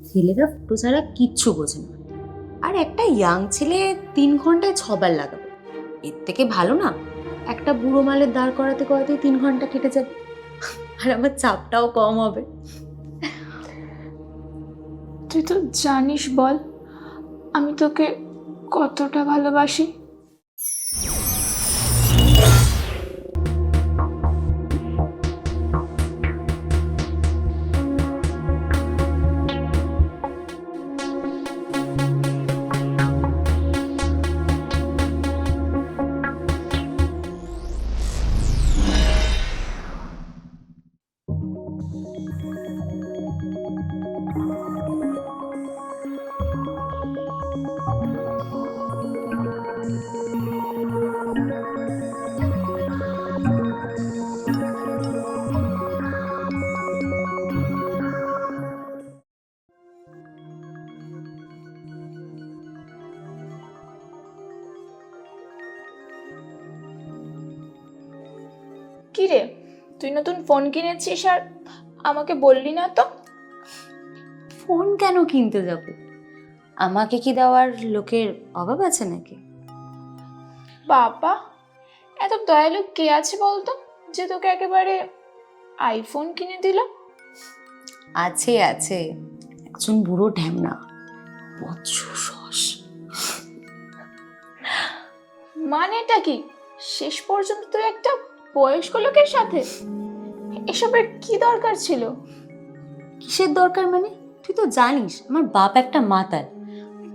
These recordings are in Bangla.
ছেলেরা ফুটো ছাড়া কিচ্ছু বোঝে না। আর একটা ইয়াং ছেলে 3 ঘন্টায় 6 বার লাগাবে, এর থেকে ভালো না একটা বুড়ো মালের দাঁড় করাতে করাতেই 3 ঘন্টা কেটে যাবে, আর আমার চাপটাও কম হবে। তুই তো জানিস বল, আমি তোকে কতটা ভালোবাসি। কি রে, তুই নতুন ফোন কিনেছিস আর আমাকে বললি না তো? ফোন কেন কিনতে যাব? আমাকে কি দেওয়ার লোকের অভাব আছে নাকি? বাবা, এত দয়ালু কে আছে বলতো, যে তোকে একেবারে আইফোন কিনে দিল? আছে আছে, একজন বুড়ো ঢ্যামনা, বৎসস। মানেটা কি? শেষ পর্যন্ত তুই একটা বয়স্ক লোকের সাথে? এসবের কি দরকার ছিল? কিসের দরকার মানে? তুই তো জানিস আমার বাপ একটা মাতাল।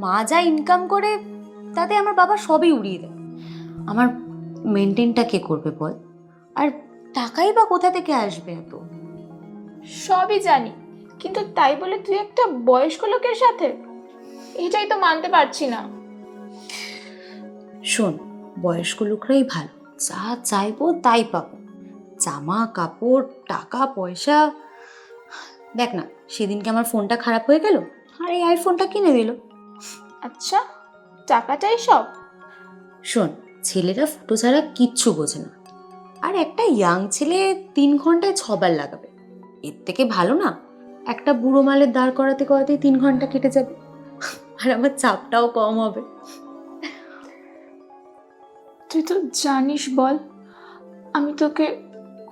মা যা ইনকাম করে তাতে আমার বাবা সবই উড়িয়ে দেয়। আমার মেনটেনটা কে করবে বল? আর টাকাই বা কোথা থেকে আসবে এত? সবই জানি, কিন্তু তাই বলে তুই একটা বয়স্ক লোকের সাথে? এটাই তো মানতে পারছি না। শোন, বয়স্ক লোকরাই ভালো, যা চাইবো তাই পাবো, জামা কাপড় টাকা পয়সা। দেখ না, সেদিনকে আমার ফোনটা খারাপ হয়ে গেল আর এই আইফোনটা কিনে দিল। আচ্ছা, টাকাটাই সব? শোন, ছেলেরা ফুটো ছাড়া কিচ্ছু বোঝে না। আর একটা ইয়াং ছেলে 3 ঘন্টায় 6 বার লাগাবে, এর থেকে ভালো না একটা বুড়ো মালের দাঁড় করাতে করাতেই 3 ঘন্টা কেটে যাবে, আর আমার চাপটাও কম হবে। তুই তো জানিস বল, আমি তোকে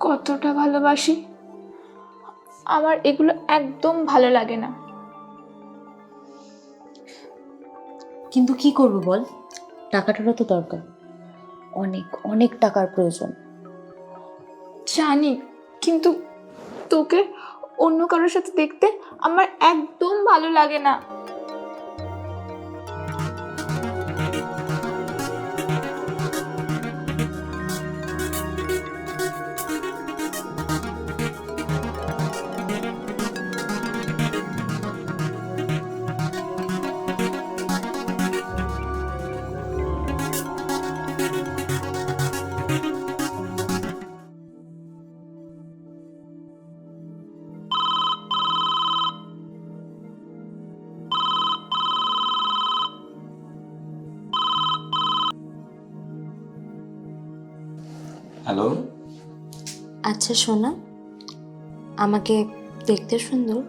কতটা ভালোবাসি। আমার এগুলো একদম ভালো লাগে না। কিন্তু কি করবো বল, টাকাটারও তো দরকার, অনেক অনেক টাকার প্রয়োজন। জানি, কিন্তু তোকে অন্য কারোর সাথে দেখতে আমার একদম ভালো লাগে না। হ্যালো। আচ্ছা সোনা, আমাকে দেখতে সুন্দর?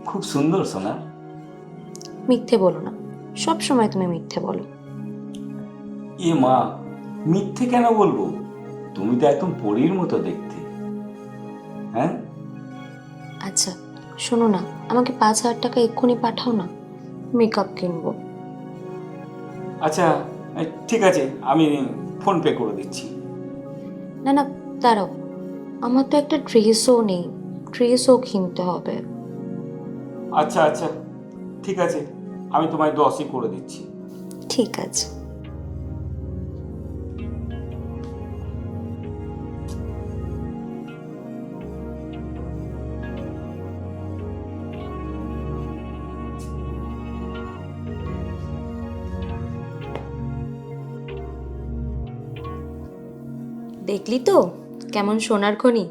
খুব সুন্দর সোনা। মিথ্যে বলো না, সব সময় তুমি মিথ্যে বলো। এ মা, মিথ্যে কেন বলবো? তুমি তো একদম পরীর মতো দেখতে। হ্যাঁ, আচ্ছা শোনো না, আমাকে 5,000 টাকা এক্ষুনি পাঠাও না, মেকআপ কিনবো। আচ্ছা ঠিক আছে, আমি ফোন পে করে দিচ্ছি। না না, দাঁড়াও, আমার তো একটা ড্রেসও নেই, ড্রেসও কিনতে হবে। আচ্ছা আচ্ছা ঠিক আছে, আমি তোমায় 10ই করে দিচ্ছি। ঠিক আছে। দেখলি তো কেমন সোনার খনি,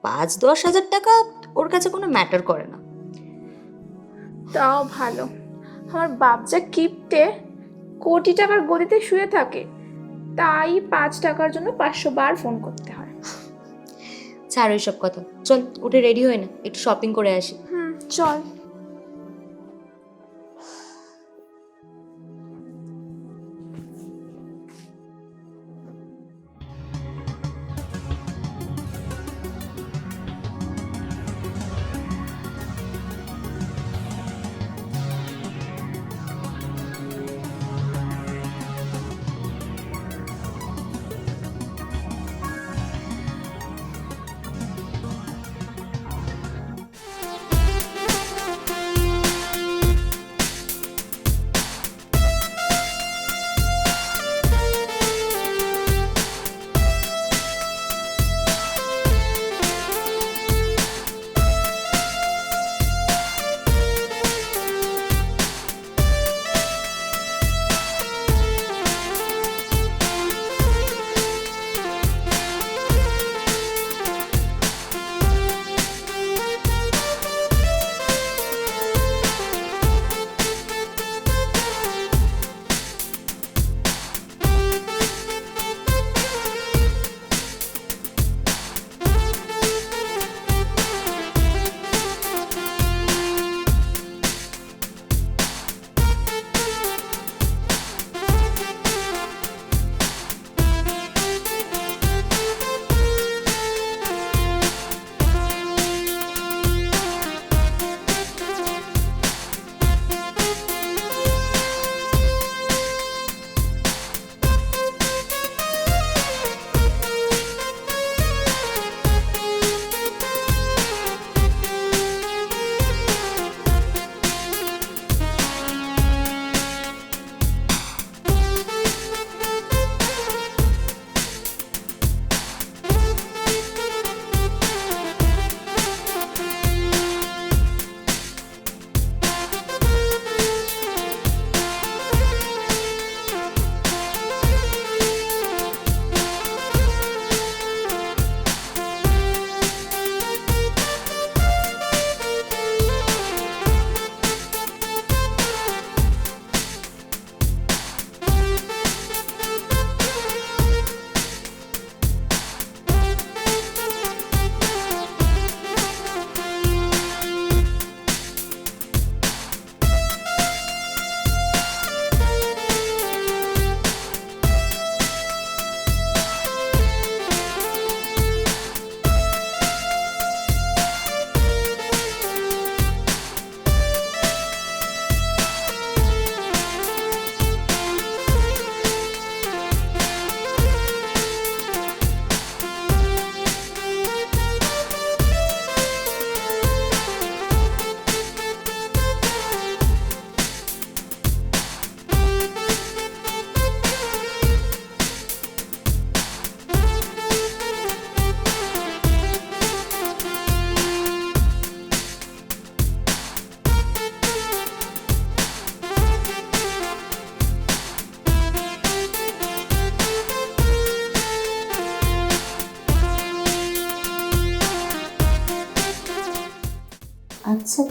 5-10 হাজার টাকা ওর কাছে কোনো ম্যাটার করে না। তাও ভালো, আমার বাপ যা কিপটে, কোটি টাকার গদিতে শুয়ে থাকে, তাই 5 টাকার জন্য 500 বার ফোন করতে হয়। ছাড় ওইসব কথা, চল উঠে রেডি হয়ে না, একটু শপিং করে আসি। চল।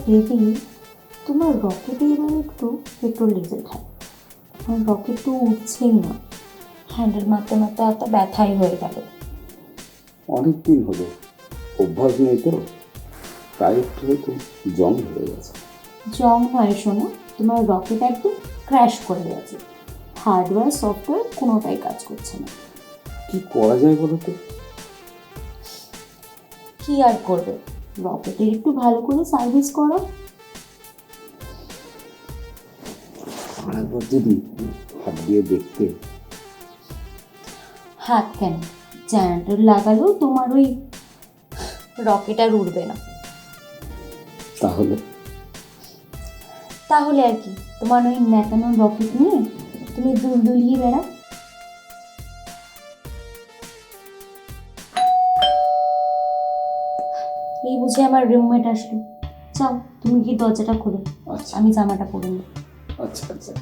হেভি, তোমার রকেটে এবার একটু পেট্রোল ডিজেল খায়। আমার রকেট তো উঠছেই না, হ্যান্ডেল মারতে মারতে একটা ব্যথাই হয়ে গেল। অনেক দিন হলো, অভ্যাস নেই তো, তাই একটু হয়তো জং হয়ে গেছে। জং হয় শোনো, তোমার রকেট একদম ক্র্যাশ করে গেছে, হার্ডওয়্যার সফটওয়্যার কোনোটাই কাজ করছে না। কি করা যায় বলো তো? কি আর করবে, রকেটের একটু ভালো করে সার্ভিস করো। আরেকবার যদি হাত দিয়ে দেখতে। হাত কেন, জেনারেটর লাগালেও তোমার ওই রকেট আর উড়বে না। তাহলে তাহলে আর কি, তোমার ওই ন্যাকানো রকেট নিয়ে তুমি দুলদুলিয়ে বেড়াও। এই বুঝে আমার রুমমেট আসলো, যাও তুমি কি দরজাটা খোলো, আচ্ছা আমি জামাটা পরে নিই। আচ্ছা আচ্ছা।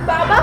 বাবা